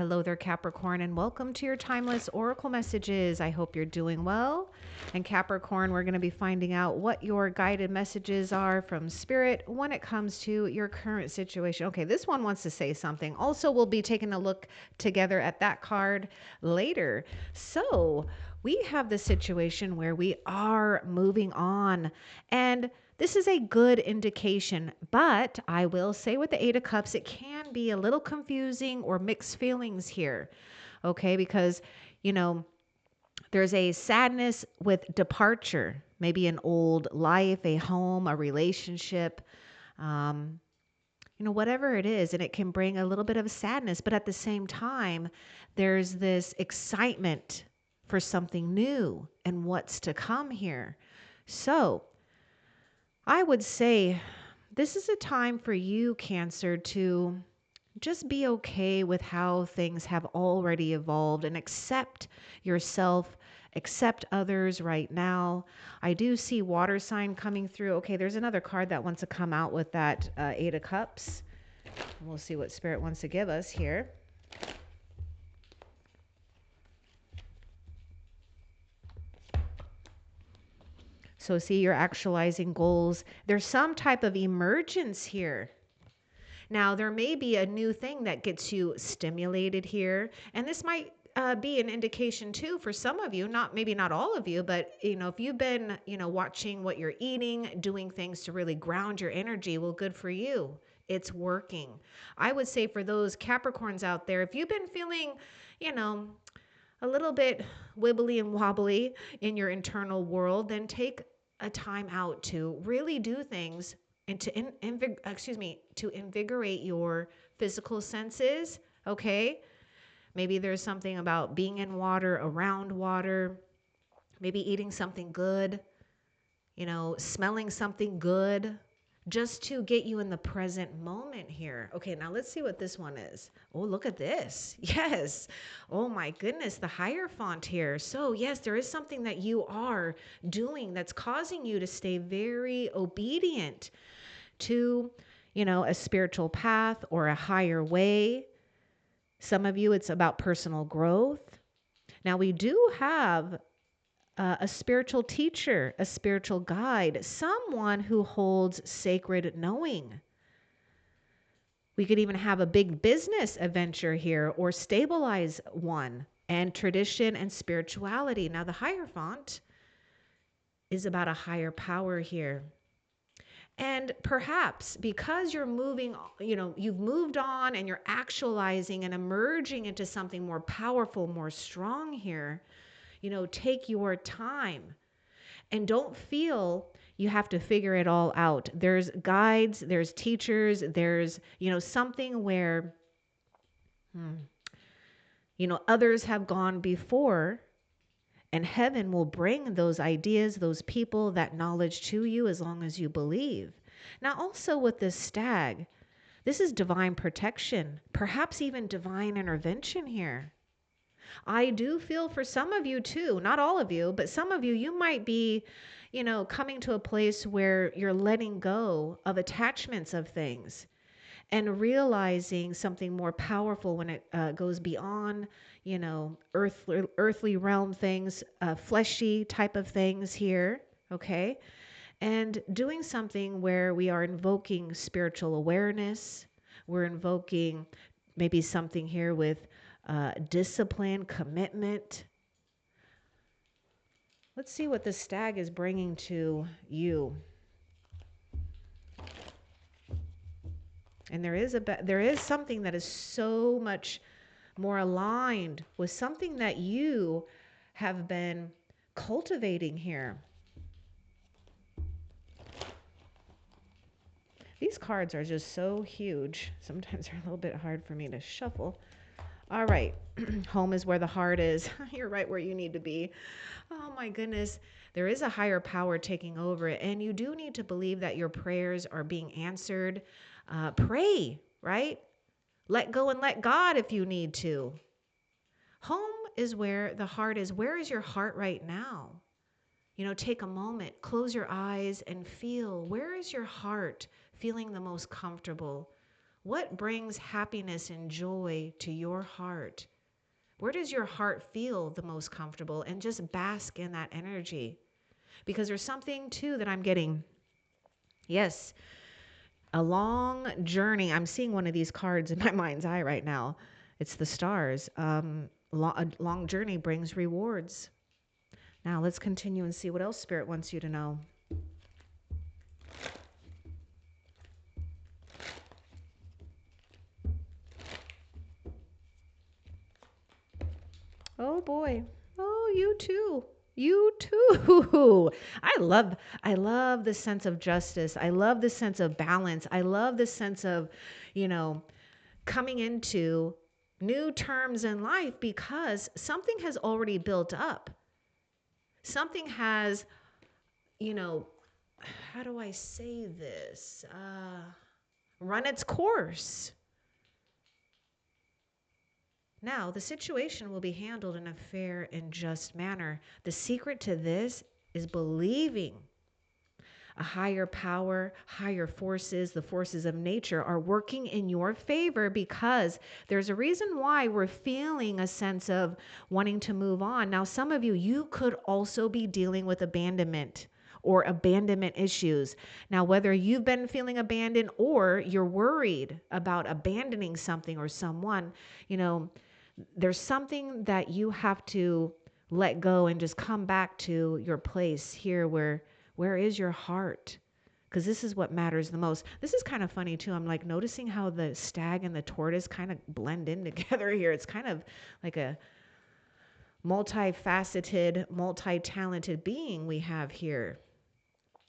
Hello there, Capricorn, and welcome to your timeless oracle messages. I hope you're doing well. And Capricorn, we're going to be finding out what your guided messages are from Spirit when it comes to your current situation. Okay, this one wants to say something. Also, we'll be taking a look together at that card later. So, we have the situation where we are moving on, and this is a good indication, but I will say with the Eight of Cups, it can be a little confusing or mixed feelings here, okay? Because, there's a sadness with departure, maybe an old life, a home, a relationship, whatever it is, and it can bring a little bit of sadness, but at the same time, there's this excitement for something new and what's to come here. So, I would say this is a time for you, Cancer, to just be okay with how things have already evolved and accept yourself, accept others right now. I do see water sign coming through. Okay, there's another card that wants to come out with that Eight of Cups. We'll see what Spirit wants to give us here. So see, you're actualizing goals. There's some type of emergence here. Now, there may be a new thing that gets you stimulated here, and this might be an indication too for some of you, maybe not all of you, but if you've been watching what you're eating, doing things to really ground your energy, well, good for you. It's working. I would say for those Capricorns out there, if you've been feeling a little bit wibbly and wobbly in your internal world, then take a time out to really do things and to invigorate your physical senses, okay? Maybe there's something about being in water, around water, maybe eating something good, smelling something good, just to get you in the present moment here. Okay, now let's see what this one is. Oh, look at this. Yes. Oh my goodness, the Hierophant here. So yes, there is something that you are doing that's causing you to stay very obedient to, a spiritual path or a higher way. Some of you, it's about personal growth. Now we do have a spiritual teacher, a spiritual guide, someone who holds sacred knowing. We could even have a big business adventure here or stabilize one, and tradition and spirituality. Now the Hierophant is about a higher power here. And perhaps because you're moving, you've moved on and you're actualizing and emerging into something more powerful, more strong here, take your time and don't feel you have to figure it all out. There's guides, there's teachers, there's, something where, others have gone before, and heaven will bring those ideas, those people, that knowledge to you as long as you believe. Now, also with this stag, this is divine protection, perhaps even divine intervention here. I do feel for some of you too, not all of you, but some of you, you might be, coming to a place where you're letting go of attachments of things and realizing something more powerful when it goes beyond, earthly realm things, fleshy type of things here, okay? And doing something where we are invoking spiritual awareness. We're invoking maybe something here with discipline, commitment. Let's see what the stag is bringing to you. And there is something that is so much more aligned with something that you have been cultivating here. These cards are just so huge. Sometimes they're a little bit hard for me to shuffle. All right. Home is where the heart is. You're right where you need to be. Oh my goodness. There is a higher power taking over it. And you do need to believe that your prayers are being answered. Pray, right? Let go and let God if you need to. Home is where the heart is. Where is your heart right now? Take a moment, close your eyes and feel, where is your heart feeling the most comfortable? What brings happiness and joy to your heart? Where does your heart feel the most comfortable? And just bask in that energy. Because there's something too that I'm getting. Yes, a long journey. I'm seeing one of these cards in my mind's eye right now. It's the stars. A long journey brings rewards. Now let's continue and see what else Spirit wants you to know. Oh boy. Oh, you too. You too. I love the sense of justice. I love the sense of balance. I love the sense of, you know, coming into new terms in life because something has already built up. Something has, you know, how do I say this? Run its course. Now, the situation will be handled in a fair and just manner. The secret to this is believing a higher power, higher forces, the forces of nature are working in your favor because there's a reason why we're feeling a sense of wanting to move on. Now, some of you, you could also be dealing with abandonment or abandonment issues. Now, whether you've been feeling abandoned or you're worried about abandoning something or someone, you know, there's something that you have to let go and just come back to your place here where is your heart? Because this is what matters the most. This is kind of funny too. I'm like noticing how the stag and the tortoise kind of blend in together here. It's kind of like a multifaceted, multi-talented being we have here.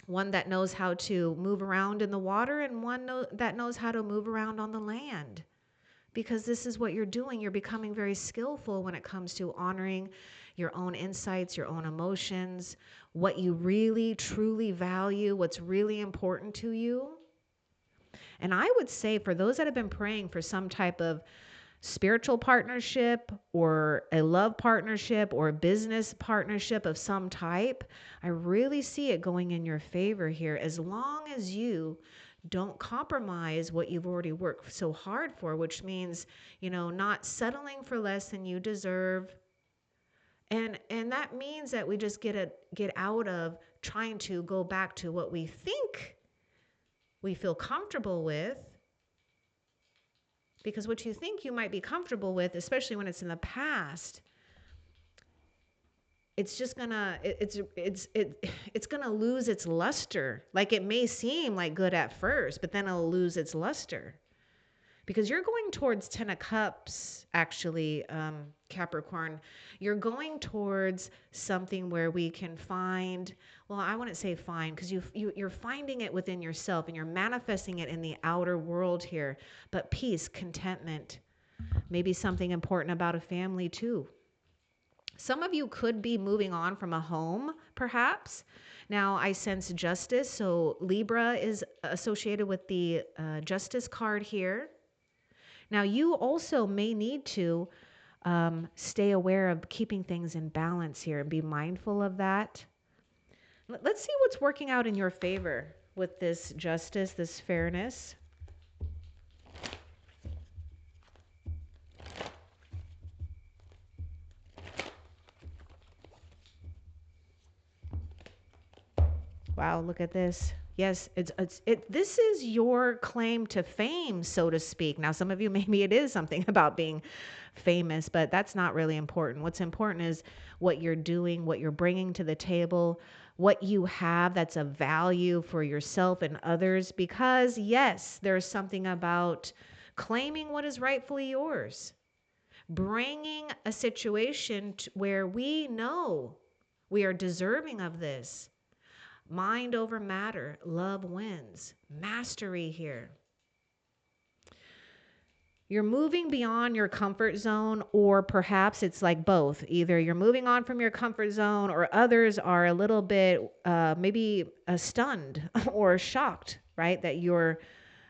One that knows how to move around in the water and one that knows how to move around on the land. Because this is what you're doing. You're becoming very skillful when it comes to honoring your own insights, your own emotions, what you really, truly value, what's really important to you. And I would say for those that have been praying for some type of spiritual partnership or a love partnership or a business partnership of some type, I really see it going in your favor here as long as you don't compromise what you've already worked so hard for, which means, you know, not settling for less than you deserve. And that means that we just get out of trying to go back to what we think we feel comfortable with. Because what you think you might be comfortable with, especially when it's in the past, it's just gonna it's gonna lose its luster. Like it may seem like good at first, but then it'll lose its luster. Because you're going towards 10 of Cups, actually, Capricorn. You're going towards something where we can find, well, I wouldn't say find, because you're finding it within yourself and you're manifesting it in the outer world here. But peace, contentment, maybe something important about a family too. Some of you could be moving on from a home, perhaps. Now, I sense justice. So Libra is associated with the justice card here. Now, you also may need to stay aware of keeping things in balance here and be mindful of that. Let's see what's working out in your favor with this justice, this fairness. Wow, look at this. Yes, this is your claim to fame, so to speak. Now, some of you, maybe it is something about being famous, but that's not really important. What's important is what you're doing, what you're bringing to the table, what you have that's of value for yourself and others. Because yes, there's something about claiming what is rightfully yours, bringing a situation where we know we are deserving of this. Mind over matter, love wins. Mastery here. You're moving beyond your comfort zone, or perhaps it's like both. Either you're moving on from your comfort zone, or others are a little bit maybe stunned or shocked, right? That you're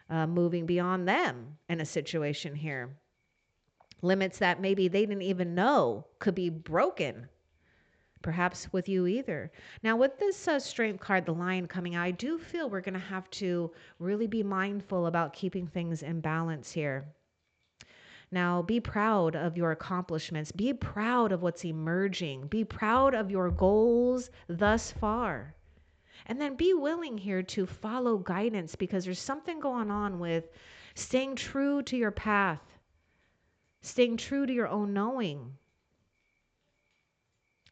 moving beyond them in a situation here. Limits that maybe they didn't even know could be broken perhaps with you either. Now, with this strength card, the lion coming out, I do feel we're going to have to really be mindful about keeping things in balance here. Now, be proud of your accomplishments. Be proud of what's emerging. Be proud of your goals thus far. And then be willing here to follow guidance, because there's something going on with staying true to your path, staying true to your own knowing.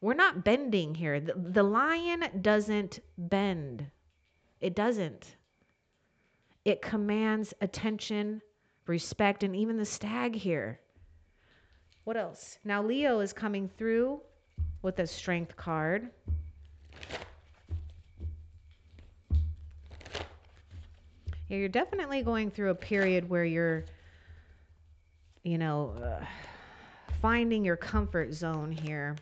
We're not bending here. The lion doesn't bend. It doesn't. It commands attention, respect, and even the stag here. What else? Now Leo is coming through with a strength card. Yeah, you're definitely going through a period where you're, finding your comfort zone here.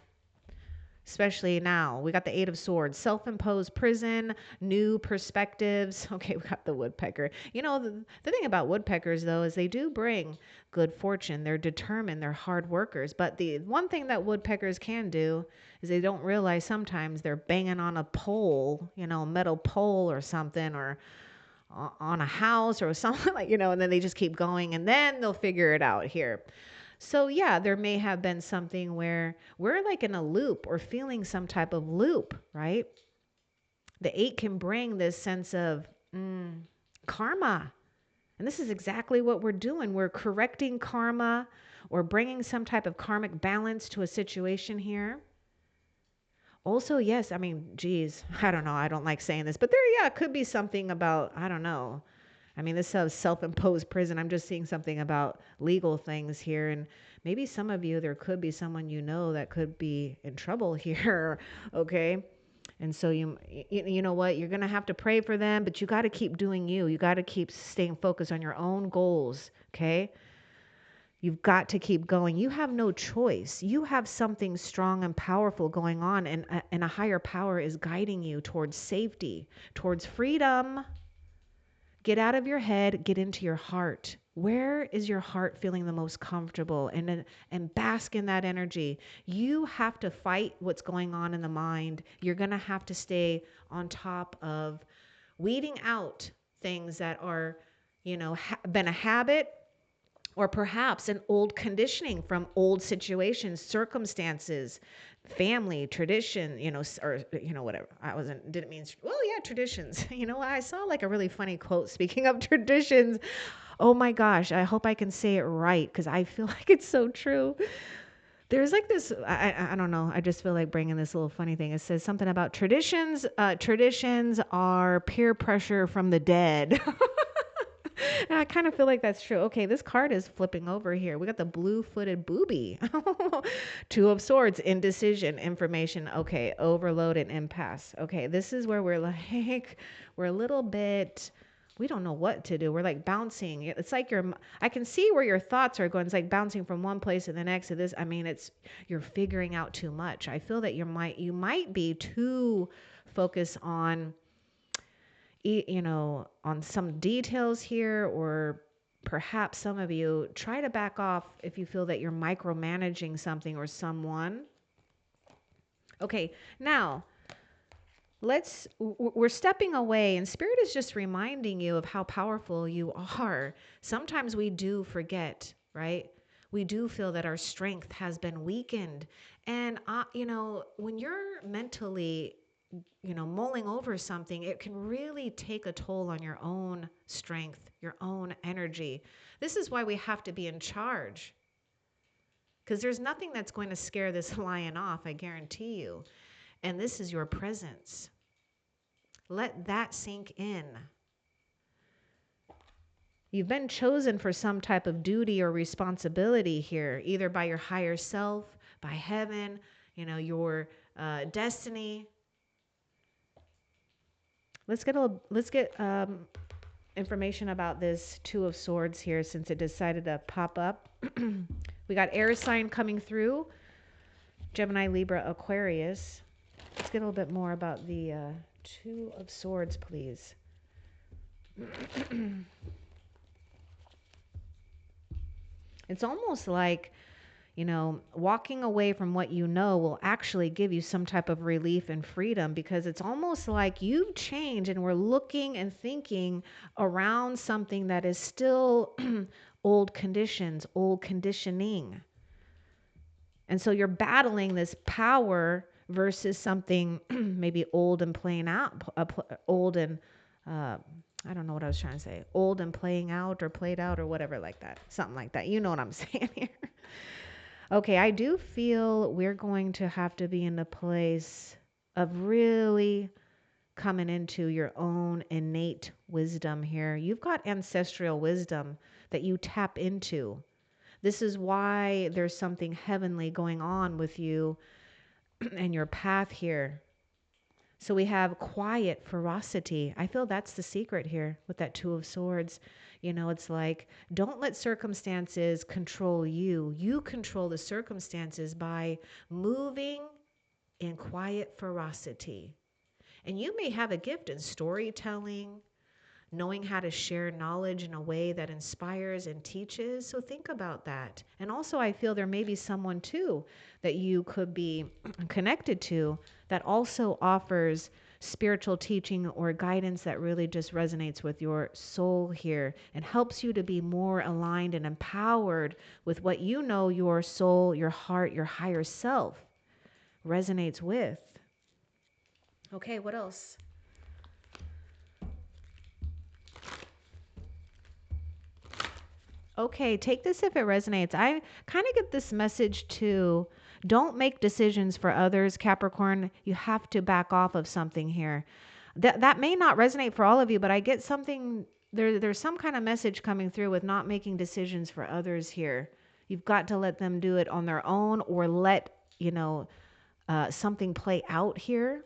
Especially now, we got the Eight of Swords, self-imposed prison, new perspectives. Okay, we got the woodpecker. The thing about woodpeckers, though, is they do bring good fortune. They're determined. They're hard workers. But the one thing that woodpeckers can do is they don't realize sometimes they're banging on a pole, a metal pole or something, or on a house or something and then they just keep going, and then they'll figure it out here. So yeah, there may have been something where we're like in a loop or feeling some type of loop, right? The 8 can bring this sense of karma. And this is exactly what we're doing. We're correcting karma or bringing some type of karmic balance to a situation here. Also, yes, I mean, geez, I don't know. I don't like saying this, but it could be something about, I don't know. I mean, this says self-imposed prison. I'm just seeing something about legal things here. And maybe some of you, there could be someone that could be in trouble here. Okay. And so you know what? You're going to have to pray for them, but you got to keep doing you. You got to keep staying focused on your own goals. Okay. You've got to keep going. You have no choice. You have something strong and powerful going on, and a higher power is guiding you towards safety, towards freedom. Get out of your head, get into your heart. Where is your heart feeling the most comfortable? And bask in that energy. You have to fight what's going on in the mind. You're going to have to stay on top of weeding out things that are, been a habit, or perhaps an old conditioning from old situations, circumstances, family, tradition, or, whatever. Didn't mean, well, yeah, traditions. I saw like a really funny quote, speaking of traditions. Oh my gosh, I hope I can say it right, because I feel like it's so true. There's like this, I don't know. I just feel like bringing this little funny thing. It says something about traditions. Traditions are peer pressure from the dead. And I kind of feel like that's true. Okay, this card is flipping over here. We got the blue-footed booby. 2 of Swords, indecision, information. Okay, overload and impasse. Okay, this is where we're a little bit, we don't know what to do. We're like bouncing. It's like I can see where your thoughts are going. It's like bouncing from one place to the next to this. I mean, you're figuring out too much. I feel that you might be too focused on on some details here, or perhaps some of you try to back off if you feel that you're micromanaging something or someone. Okay, now we're stepping away, and Spirit is just reminding you of how powerful you are. Sometimes we do forget, right? We do feel that our strength has been weakened. And, when you're mentally mulling over something, it can really take a toll on your own strength, your own energy. This is why we have to be in charge, because there's nothing that's going to scare this lion off, I guarantee you. And this is your presence. Let that sink in. You've been chosen for some type of duty or responsibility here, either by your higher self, by heaven, your destiny. Let's get information about this 2 of Swords here, since it decided to pop up. We got air sign coming through, Gemini, Libra, Aquarius. Let's get a little bit more about the 2 of Swords, please. It's almost like, You know, walking away from what you know will actually give you some type of relief and freedom, because it's almost like you've changed and we're looking and thinking around something that is still old conditions, old conditioning. And so you're battling this power versus something maybe old and playing out, old and, I don't know what I was trying to say, old and playing out or played out or whatever like that. Something like that. You know what I'm saying here. Okay, I do feel we're going to have to be in a place of really coming into your own innate wisdom here. You've got ancestral wisdom that you tap into. This is why there's something heavenly going on with you and your path here. So we have quiet ferocity. I feel that's the secret here with that Two of Swords. You know, it's like, don't let circumstances control you. You control the circumstances by moving in quiet ferocity. And you may have a gift in storytelling, knowing how to share knowledge in a way that inspires and teaches. So think about that. And also, I feel there may be someone too that you could be connected to that also offers spiritual teaching or guidance that really just resonates with your soul here and helps you to be more aligned and empowered with what you know your soul, your heart, your higher self resonates with. Okay, what else? Okay, take this if it resonates. I kind of get this message too. Don't make decisions for others, Capricorn. You have to back off of something here. That may not resonate for all of you, but I get something, there's some kind of message coming through with not making decisions for others here. You've got to let them do it on their own, or let, you know, something play out here.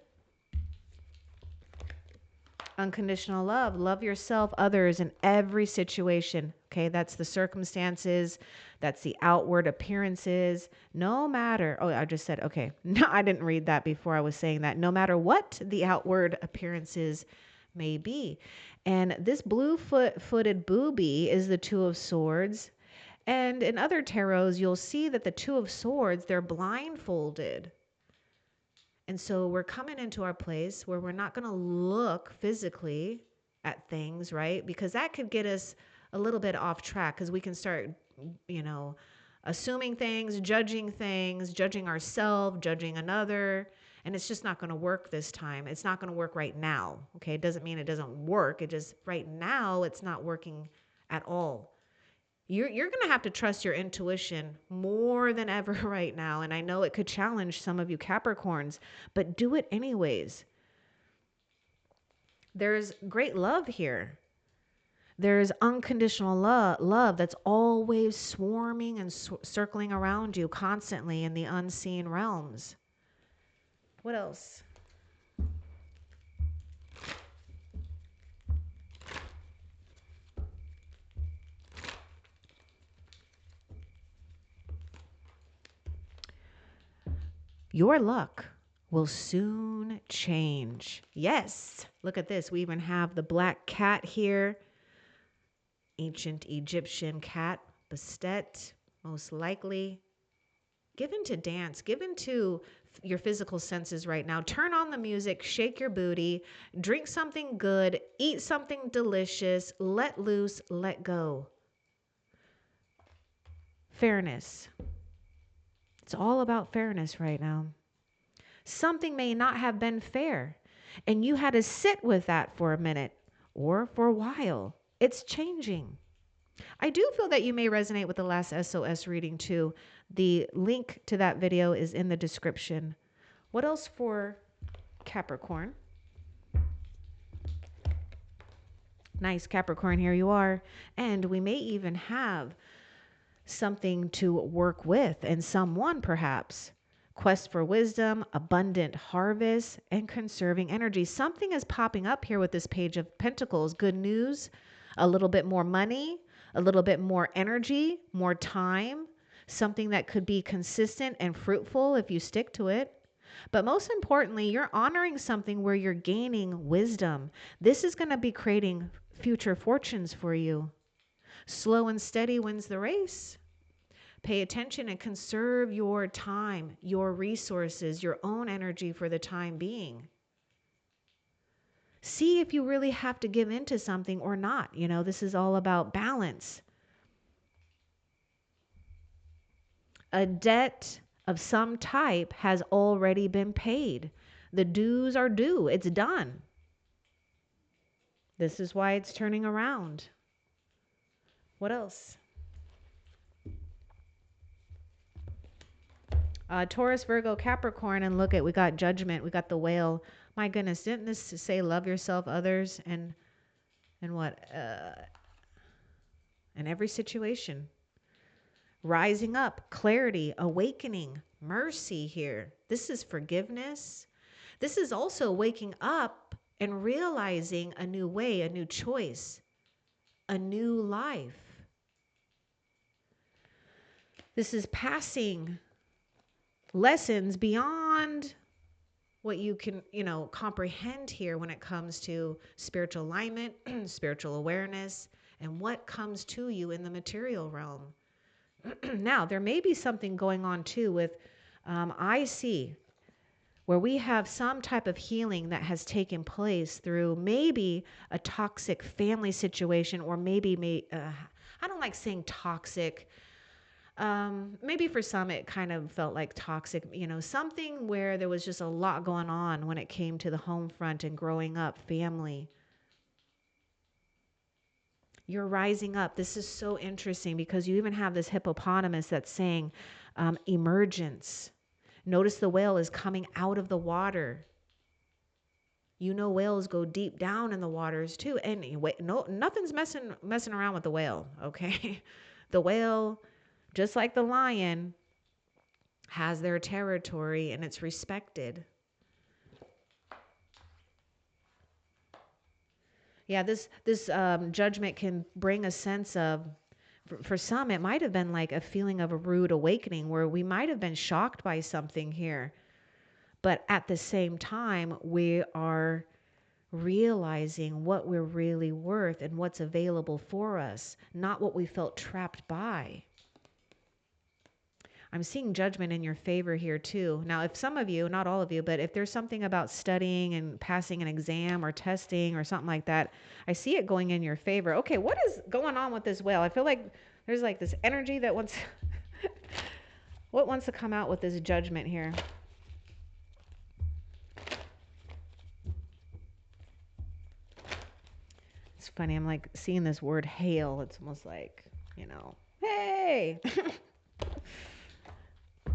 Unconditional love. Love yourself, others in every situation. Okay, that's the circumstances, that's the outward appearances. No matter, oh, I just said, okay, no, I didn't read that before I was saying that. No matter what the outward appearances may be. And this blue-footed booby is the Two of Swords. And in other tarots, you'll see that the Two of Swords, they're blindfolded. And so we're coming into our place where we're not going to look physically at things, right? Because that could get us a little bit off track, because we can start, you know, assuming things, judging ourselves, judging another. And it's just not going to work this time. It's not going to work right now. Okay. It doesn't mean it doesn't work. It just right now it's not working at all. You're going to have to trust your intuition more than ever right now. And I know it could challenge some of you Capricorns, but do it anyways. There's great love here. There's unconditional love that's always swarming and circling around you constantly in the unseen realms. What else? Your luck will soon change. Yes. Look at this. We even have the black cat here. Ancient Egyptian cat, Bastet, most likely. Given to dance, given to your physical senses right now. Turn on the music, shake your booty, drink something good, eat something delicious, let loose, let go. Fairness. It's all about fairness right now. Something may not have been fair, and you had to sit with that for a minute or for a while. It's changing. I do feel that you may resonate with the last SOS reading too. The link to that video is in the description. What else for Capricorn? Nice, Capricorn, here you are. And we may even have something to work with, and someone perhaps. Quest for wisdom, abundant harvest, and conserving energy. Something is popping up here with this Page of Pentacles. Good news, a little bit more money, a little bit more energy, more time, something that could be consistent and fruitful if you stick to it. But most importantly, you're honoring something where you're gaining wisdom. This is going to be creating future fortunes for you. Slow and steady wins the race. Pay attention and conserve your time, your resources, your own energy for the time being. See if you really have to give into something or not. You know, this is all about balance. A debt of some type has already been paid. The dues are due. It's done. This is why it's turning around. What else? Taurus, Virgo, Capricorn, and look at, we got Judgment, we got the Whale. My goodness, didn't this say love yourself, others, and what? In every situation. Rising up, clarity, awakening, mercy here. This is forgiveness. This is also waking up and realizing a new way, a new choice, a new life. This is passing lessons beyond what you can, comprehend here when it comes to spiritual alignment, spiritual awareness, and what comes to you in the material realm. Now, there may be something going on too with, I see, where we have some type of healing that has taken place through maybe a toxic family situation, or maybe I don't like saying toxic. Maybe for some it kind of felt like toxic, something where there was just a lot going on when it came to the home front and growing up family. You're rising up. This is so interesting because you even have this hippopotamus that's saying emergence. Notice the whale is coming out of the water. Whales go deep down in the waters too. Anyway, nothing's messing around with the whale, okay? The whale, just like the lion, has their territory and it's respected. Yeah, this judgment can bring a sense of, for some, it might have been like a feeling of a rude awakening where we might have been shocked by something here. But at the same time, we are realizing what we're really worth and what's available for us, not what we felt trapped by. I'm seeing judgment in your favor here too. Now, if some of you, not all of you, but if there's something about studying and passing an exam or testing or something like that, I see it going in your favor. Okay, what is going on with this whale? I feel like there's like this energy that wants, what wants to come out with this judgment here? It's funny. I'm like seeing this word hail. It's almost like, hey.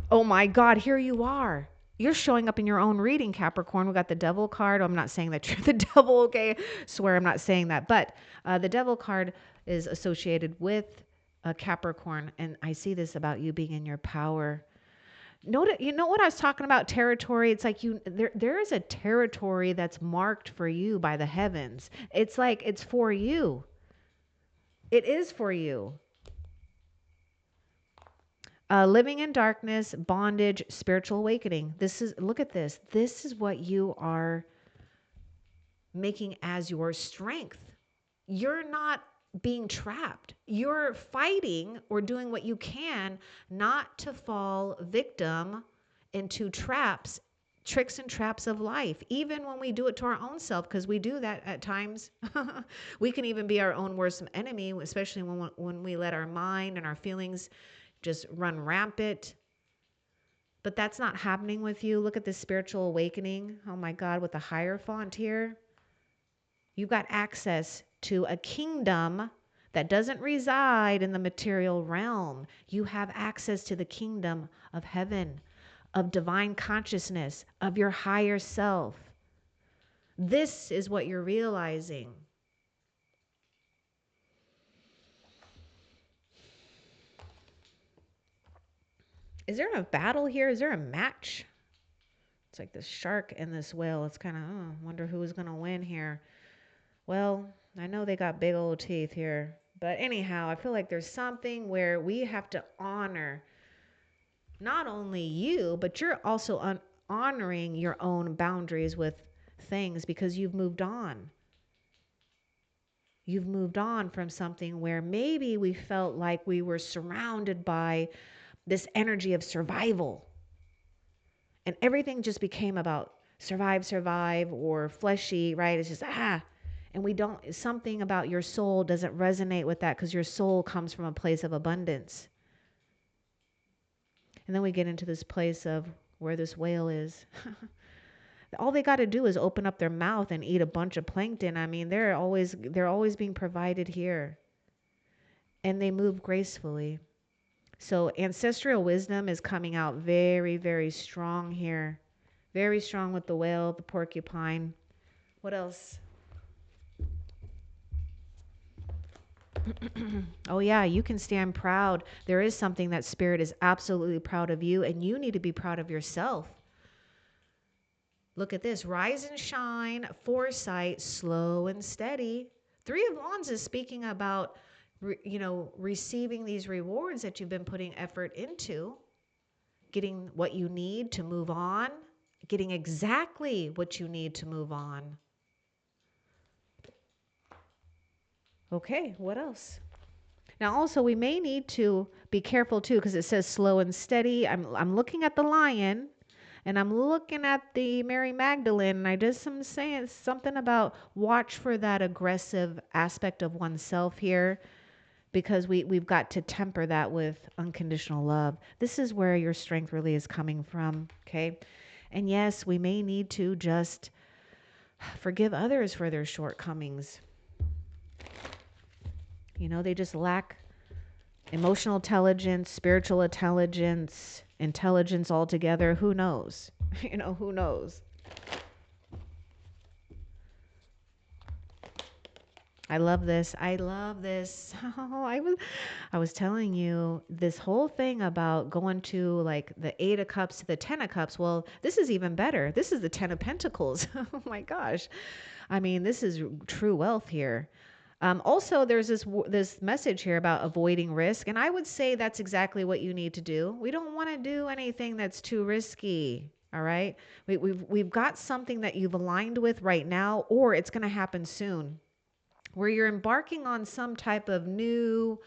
Oh my God, here you are. You're showing up in your own reading, Capricorn. We got the devil card. I'm not saying that you're the devil, okay? Swear I'm not saying that. But the devil card is associated with Capricorn. And I see this about you being in your power. You know what I was talking about, territory? It's like there is a territory that's marked for you by the heavens. It's like it's for you. It is for you. Living in darkness, bondage, spiritual awakening. Look at this. This is what you are making as your strength. You're not being trapped. You're fighting or doing what you can not to fall victim into tricks and traps of life, even when we do it to our own self, because we do that at times. We can even be our own worst enemy, especially when we let our mind and our feelings just run rampant. But that's not happening with you. Look at this spiritual awakening. Oh my God, with the Hierophant here. You've got access to a kingdom that doesn't reside in the material realm. You have access to the kingdom of heaven, of divine consciousness, of your higher self. This is what you're realizing. Is there a battle here? Is there a match? It's like this shark and this whale. It's kind of, wonder who's going to win here. Well, I know they got big old teeth here. But anyhow, I feel like there's something where we have to honor not only you, but you're also honoring your own boundaries with things because you've moved on. You've moved on from something where maybe we felt like we were surrounded by this energy of survival. And everything just became about survive, or fleshy, right? It's just, and we don't, something about your soul doesn't resonate with that, because your soul comes from a place of abundance. And then we get into this place of where this whale is. All they got to do is open up their mouth and eat a bunch of plankton. I mean, they're always being provided here. And they move gracefully. So ancestral wisdom is coming out very, very strong here. Very strong with the whale, the porcupine. What else? Oh yeah, you can stand proud. There is something that spirit is absolutely proud of you, and you need to be proud of yourself. Look at this. Rise and shine, foresight, slow and steady. Three of Wands is speaking about, receiving these rewards that you've been putting effort into, getting what you need to move on, getting exactly what you need to move on. Okay, what else? Now also we may need to be careful too, because it says slow and steady. I'm looking at the lion, and I'm looking at the Mary Magdalene, and I just am saying something about watch for that aggressive aspect of oneself here, because we've got to temper that with unconditional love. This is where your strength really is coming from, okay? And yes, we may need to just forgive others for their shortcomings. They just lack emotional intelligence, spiritual intelligence, intelligence altogether. Who knows? Who knows? I love this. I love this. Oh, I was telling you this whole thing about going to like the 8 of Cups to the 10 of Cups. Well, this is even better. This is the 10 of Pentacles. Oh my gosh. I mean, this is true wealth here. Also, there's this message here about avoiding risk. And I would say that's exactly what you need to do. We don't want to do anything that's too risky. All right. We've got something that you've aligned with right now, or it's going to happen soon, where you're embarking on some type of new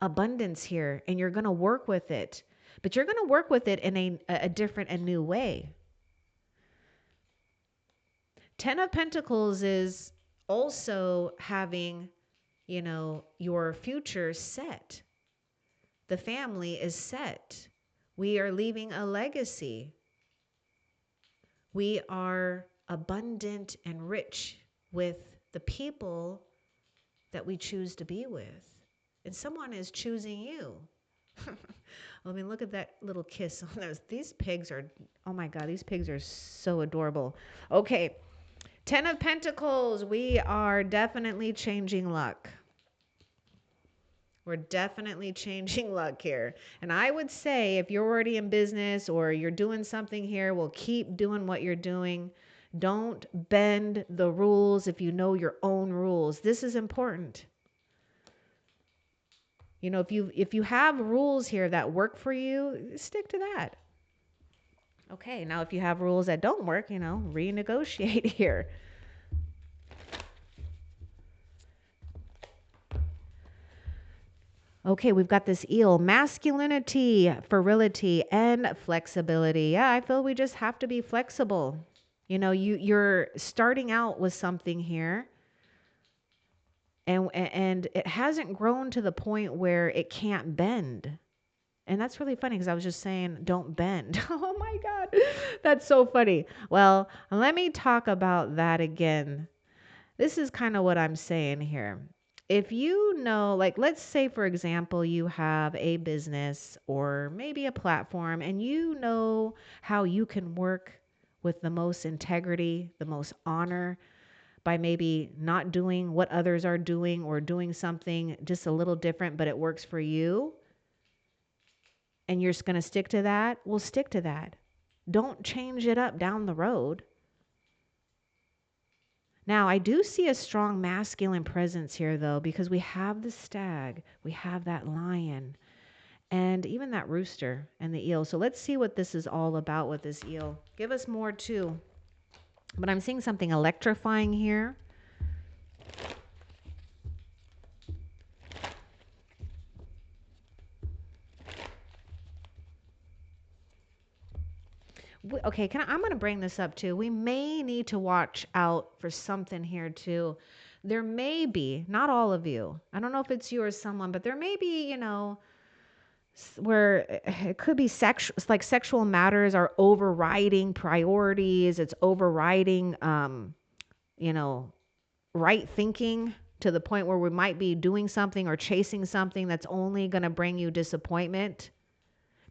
abundance here, and you're going to work with it, but you're going to work with it in a different and new way. 10 of Pentacles is also having, your future set. The family is set. We are leaving a legacy. We are abundant and rich with the people that we choose to be with. And someone is choosing you. I mean, look at that little kiss on those. These pigs are, oh my God, these pigs are so adorable. Okay, 10 of Pentacles, we are definitely changing luck. We're definitely changing luck here. And I would say if you're already in business or you're doing something here, well, keep doing what you're doing. Don't bend the rules if you know your own rules. This is important. If you have rules here that work for you, stick to that. Okay, now if you have rules that don't work, renegotiate here. Okay, we've got this eel, masculinity, virility, and flexibility. Yeah, I feel we just have to be flexible. You're starting out with something here, and it hasn't grown to the point where it can't bend. And that's really funny, because I was just saying, don't bend. Oh my God, that's so funny. Well, let me talk about that again. This is kind of what I'm saying here. If like, let's say, for example, you have a business or maybe a platform, and you know how you can work with the most integrity, the most honor, by maybe not doing what others are doing, or doing something just a little different, but it works for you, and you're just going to stick to that, well, stick to that. Don't change it up down the road. Now, I do see a strong masculine presence here, though, because we have the stag, we have that lion, and even that rooster and the eel. So let's see what this is all about with this eel. Give us more, too. But I'm seeing something electrifying here. Okay, I'm going to bring this up too. We may need to watch out for something here too. There may be, not all of you. I don't know if it's you or someone, but there may be, where it could be like sexual matters are overriding priorities. It's overriding, you know, right thinking to the point where we might be doing something or chasing something that's only going to bring you disappointment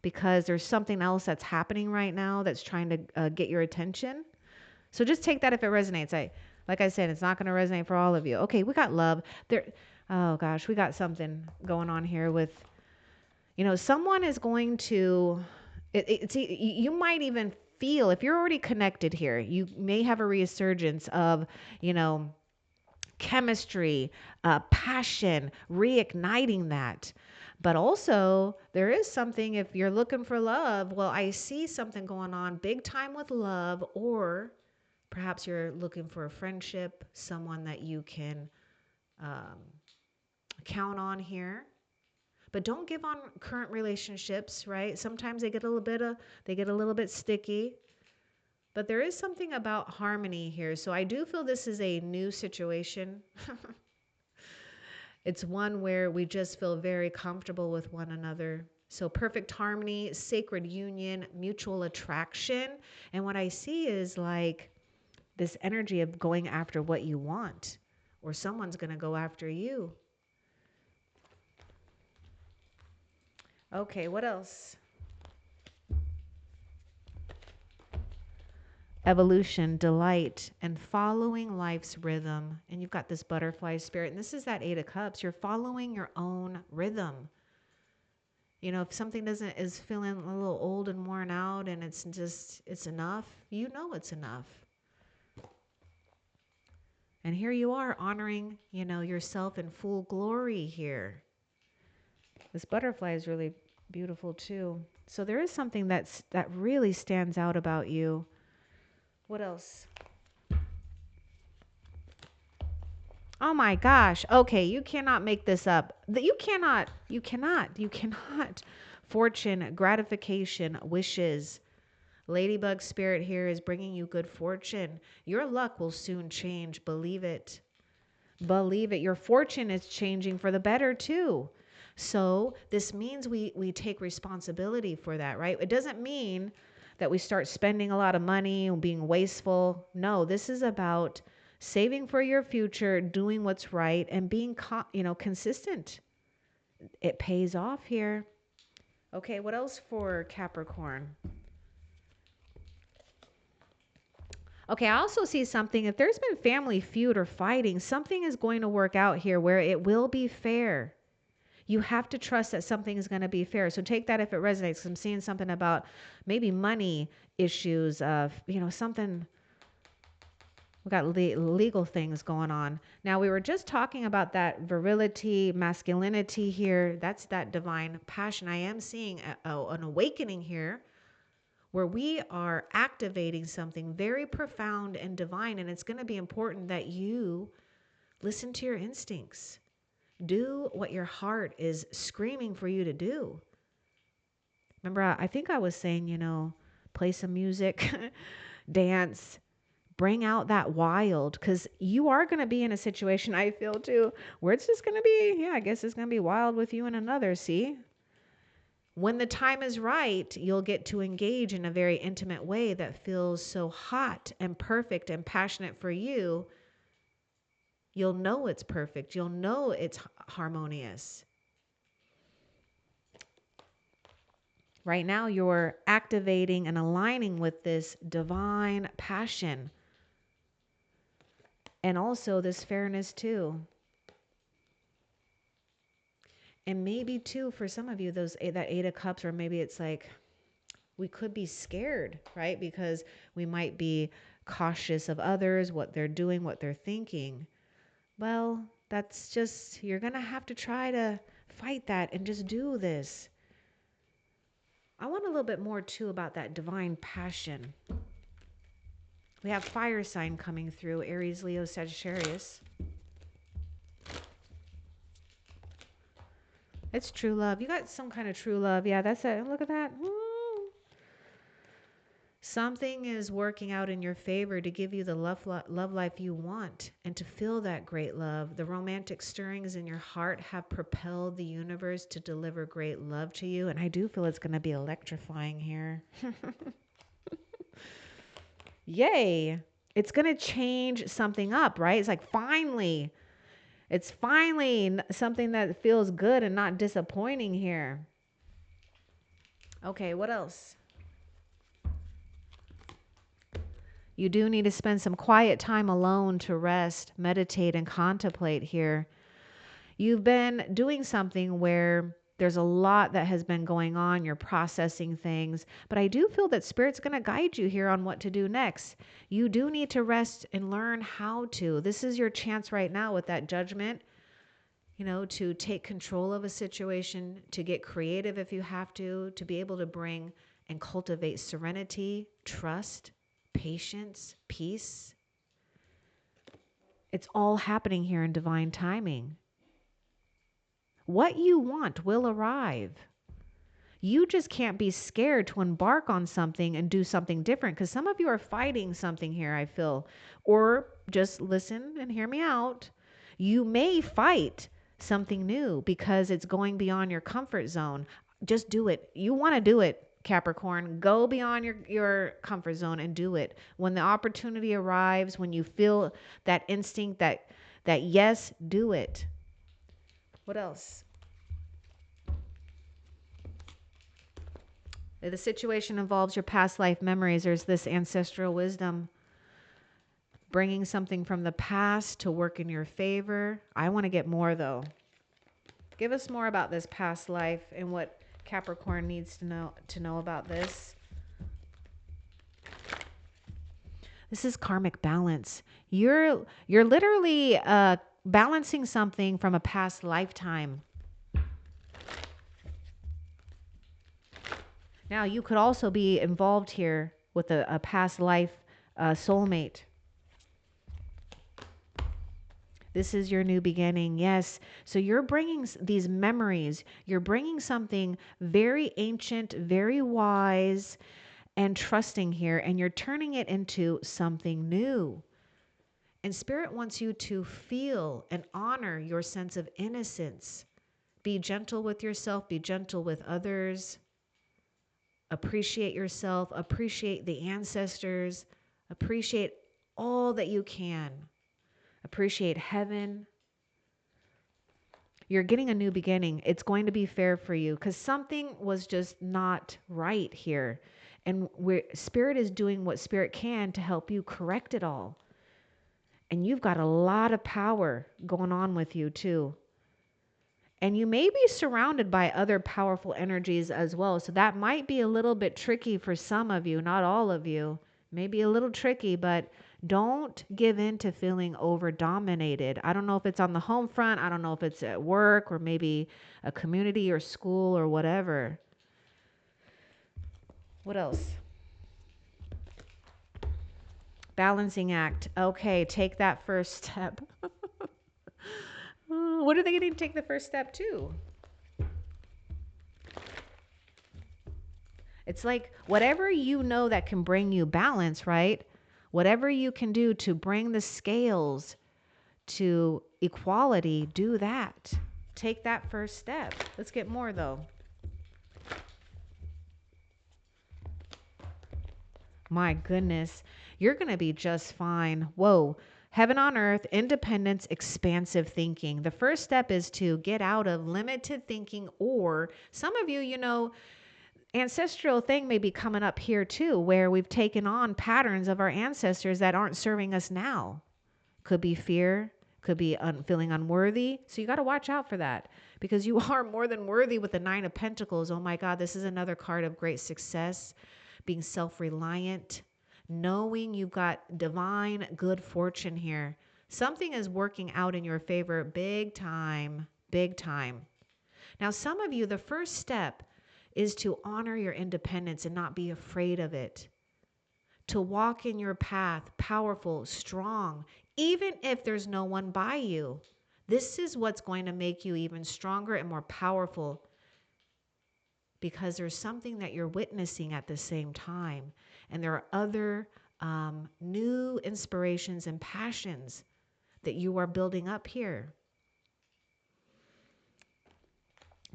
because there's something else that's happening right now that's trying to get your attention. So just take that if it resonates. Like I said, it's not going to resonate for all of you. Okay, we got love there. Oh gosh, we got something going on here with, someone is going to, you might even feel, if you're already connected here, you may have a resurgence of, chemistry, passion, reigniting that. But also, there is something, if you're looking for love, well, I see something going on big time with love, or perhaps you're looking for a friendship, someone that you can um, count on here. But don't give on current relationships, right? Sometimes they get a little bit sticky. But there is something about harmony here. So I do feel this is a new situation. It's one where we just feel very comfortable with one another. So perfect harmony, sacred union, mutual attraction. And what I see is like this energy of going after what you want, or someone's going to go after you. Okay, what else? Evolution, delight, and following life's rhythm. And you've got this butterfly spirit. And this is that 8 of Cups. You're following your own rhythm. If something is feeling a little old and worn out and it's enough, it's enough. And here you are honoring, yourself in full glory here. This butterfly is really beautiful too. So there is something that really stands out about you. What else? Oh my gosh. Okay, you cannot make this up. You cannot. Fortune, gratification, wishes. Ladybug spirit here is bringing you good fortune. Your luck will soon change. Believe it. Believe it. Your fortune is changing for the better too. So this means we take responsibility for that, right? It doesn't mean that we start spending a lot of money and being wasteful. No, this is about saving for your future, doing what's right, and being consistent. It pays off here. Okay, what else for Capricorn? Okay, I also see something. If there's been family feud or fighting, something is going to work out here where it will be fair. You have to trust that something is going to be fair. So take that if it resonates. I'm seeing something about maybe money issues of, something. We got legal things going on. Now, we were just talking about that virility, masculinity here. That's that divine passion. I am seeing an awakening here where we are activating something very profound and divine. And it's going to be important that you listen to your instincts. Do what your heart is screaming for you to do. Remember, I think I was saying, play some music, dance, bring out that wild, because you are going to be in a situation, I feel too, where it's just going to be, I guess it's going to be wild with you and another, see? When the time is right, you'll get to engage in a very intimate way that feels so hot and perfect and passionate for you. You'll know it's perfect. You'll know it's harmonious. Right now, you're activating and aligning with this divine passion. And also this fairness too. And maybe too, for some of you, that 8 of Cups, or maybe it's like, we could be scared, right? Because we might be cautious of others, what they're doing, what they're thinking. Well, that's just, you're going to have to try to fight that and just do this. I want a little bit more too about that divine passion. We have fire sign coming through, Aries, Leo, Sagittarius. It's true love. You got some kind of true love. Yeah, that's it. Look at that. Woo. Something is working out in your favor to give you the love life you want and to feel that great love. The romantic stirrings in your heart have propelled the universe to deliver great love to you. And I do feel it's going to be electrifying here. Yay. It's going to change something up, right? It's like finally, it's finally something that feels good and not disappointing here. Okay, what else? You do need to spend some quiet time alone to rest, meditate, and contemplate here. You've been doing something where there's a lot that has been going on. You're processing things, but I do feel that Spirit's going to guide you here on what to do next. You do need to rest and learn how to. This is your chance right now with that judgment, you know, to take control of a situation, to get creative if you have to be able to bring and cultivate serenity, trust, patience, peace. It's all happening here in divine timing. What you want will arrive. You just can't be scared to embark on something and do something different, because some of you are fighting something here, I feel. Or just listen and hear me out. You may fight something new because it's going beyond your comfort zone. Just do it. You want to do it, Capricorn. Go beyond your comfort zone and do it. When the opportunity arrives, when you feel that instinct, that yes, do it. What else? If the situation involves your past life memories, there's this ancestral wisdom bringing something from the past to work in your favor. I want to get more, though. Give us more about this past life and what Capricorn needs to know about this. This is karmic balance. You're literally balancing something from a past lifetime. Now, you could also be involved here with a past life soulmate. This is your new beginning. Yes. So you're bringing these memories. You're bringing something very ancient, very wise, and trusting here, and you're turning it into something new. And Spirit wants you to feel and honor your sense of innocence. Be gentle with yourself. Be gentle with others. Appreciate yourself. Appreciate the ancestors. Appreciate all that you can. Appreciate heaven. You're getting a new beginning. It's going to be fair for you because something was just not right here. And Spirit is doing what Spirit can to help you correct it all. And you've got a lot of power going on with you too. And you may be surrounded by other powerful energies as well. So that might be a little bit tricky for some of you, not all of you. Maybe a little tricky, but don't give in to feeling over dominated. I don't know if it's on the home front. I don't know if it's at work or maybe a community or school or whatever. What else? Balancing act. Okay, take that first step. What are they going to take the first step to? It's like whatever you know that can bring you balance, right? Whatever you can do to bring the scales to equality, do that. Take that first step. Let's get more though. My goodness, you're going to be just fine. Whoa. Heaven on earth, independence, expansive thinking. The first step is to get out of limited thinking, or some of you, you know, ancestral thing may be coming up here too, where we've taken on patterns of our ancestors that aren't serving us now. Could be fear, could be feeling unworthy. So you got to watch out for that because you are more than worthy with the 9 of Pentacles. Oh my God, this is another card of great success, being self-reliant, knowing you've got divine good fortune here. Something is working out in your favor big time, big time. Now, some of you, the first step is to honor your independence and not be afraid of it. To walk in your path, powerful, strong, even if there's no one by you. This is what's going to make you even stronger and more powerful because there's something that you're witnessing at the same time. And there are other new inspirations and passions that you are building up here.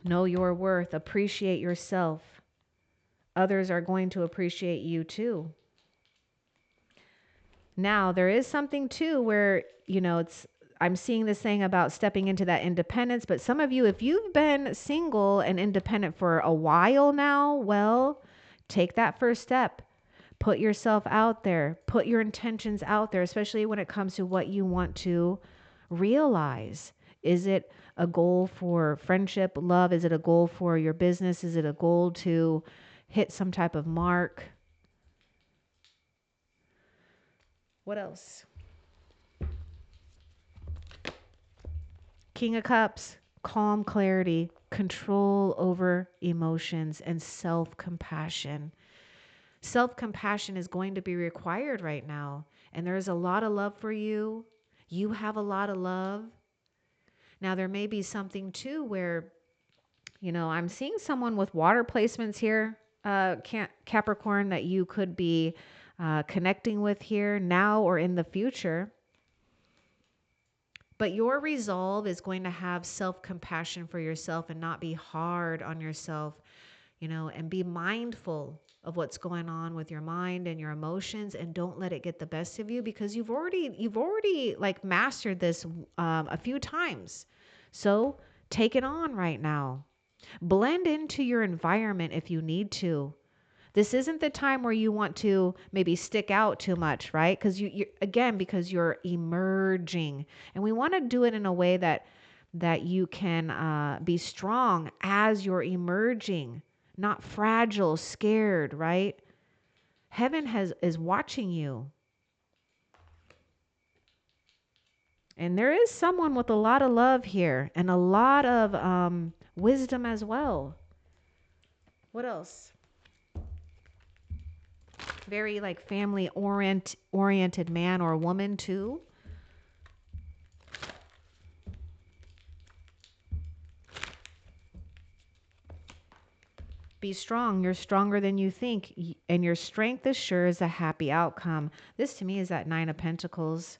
Know your worth. Appreciate yourself. Others are going to appreciate you too. Now, there is something too where, I'm seeing this thing about stepping into that independence, but some of you, if you've been single and independent for a while now, well, take that first step. Put yourself out there. Put your intentions out there, especially when it comes to what you want to realize. Is it a goal for friendship, love? Is it a goal for your business? Is it a goal to hit some type of mark? What else? King of Cups, calm clarity, control over emotions, and self-compassion. Self-compassion is going to be required right now. And there's a lot of love for you. You have a lot of love. Now, there may be something too where, I'm seeing someone with water placements here, Capricorn, that you could be connecting with here now or in the future. But your resolve is going to have self-compassion for yourself and not be hard on yourself, and be mindful of what's going on with your mind and your emotions, and don't let it get the best of you, because you've already like mastered this a few times. So take it on right now. Blend into your environment if you need to. This isn't the time where you want to maybe stick out too much, right? Because because you're emerging, and we want to do it in a way that you can be strong as you're emerging, not fragile, scared, right? Heaven is watching you. And there is someone with a lot of love here and a lot of wisdom as well. What else? Very like family oriented man or woman too. Be strong. You're stronger than you think. And your strength assures a happy outcome. This to me is that 9 of Pentacles.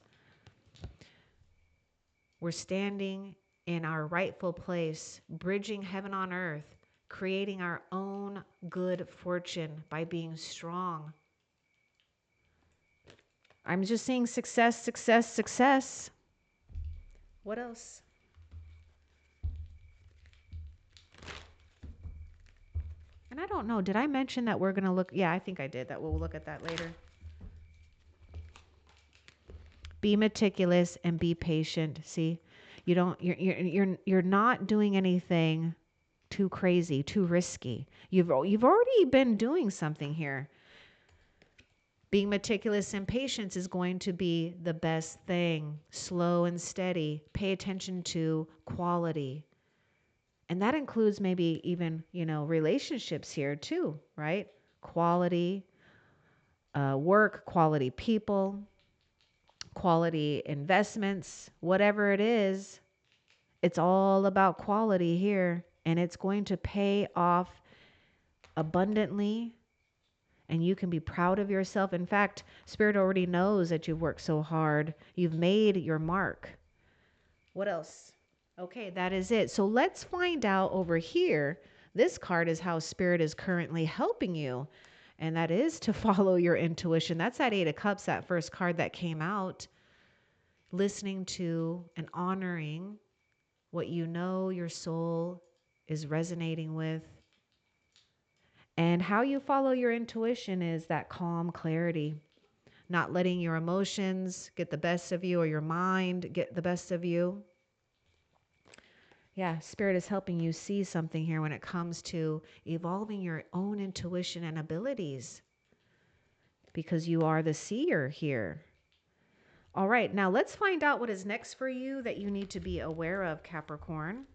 We're standing in our rightful place, bridging heaven on earth, creating our own good fortune by being strong. I'm just seeing success, success, success. What else? And I don't know, did I mention that we're going to look? Yeah, I think I did. That we'll look at that later. Be meticulous and be patient. See, you're not doing anything too crazy, too risky. You've already been doing something here. Being meticulous and patience is going to be the best thing. Slow and steady. Pay attention to quality. And that includes maybe even, relationships here too, right? Quality work, quality people, quality investments, whatever it is. It's all about quality here, and it's going to pay off abundantly. And you can be proud of yourself. In fact, Spirit already knows that you've worked so hard. You've made your mark. What else? Okay, that is it. So let's find out over here. This card is how Spirit is currently helping you. And that is to follow your intuition. That's that 8 of Cups, that first card that came out. Listening to and honoring what your soul is resonating with. And how you follow your intuition is that calm clarity. Not letting your emotions get the best of you or your mind get the best of you. Yeah, Spirit is helping you see something here when it comes to evolving your own intuition and abilities, because you are the seer here. All right, now let's find out what is next for you that you need to be aware of, Capricorn.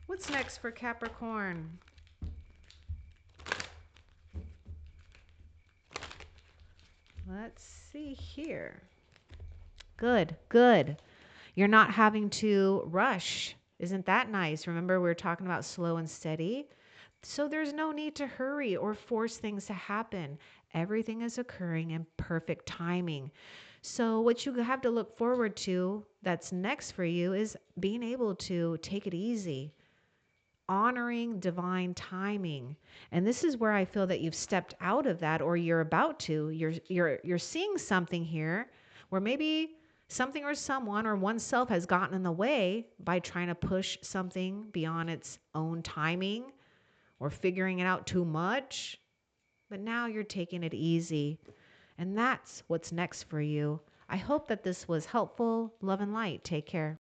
What's next for Capricorn? Let's see here. Good, good. You're not having to rush. Isn't that nice? Remember, we were talking about slow and steady. So there's no need to hurry or force things to happen. Everything is occurring in perfect timing. So what you have to look forward to that's next for you is being able to take it easy, honoring divine timing. And this is where I feel that you've stepped out of that, or you're about to. You're seeing something here where maybe something or someone or oneself has gotten in the way by trying to push something beyond its own timing or figuring it out too much. But now you're taking it easy. And that's what's next for you. I hope that this was helpful. Love and light. Take care.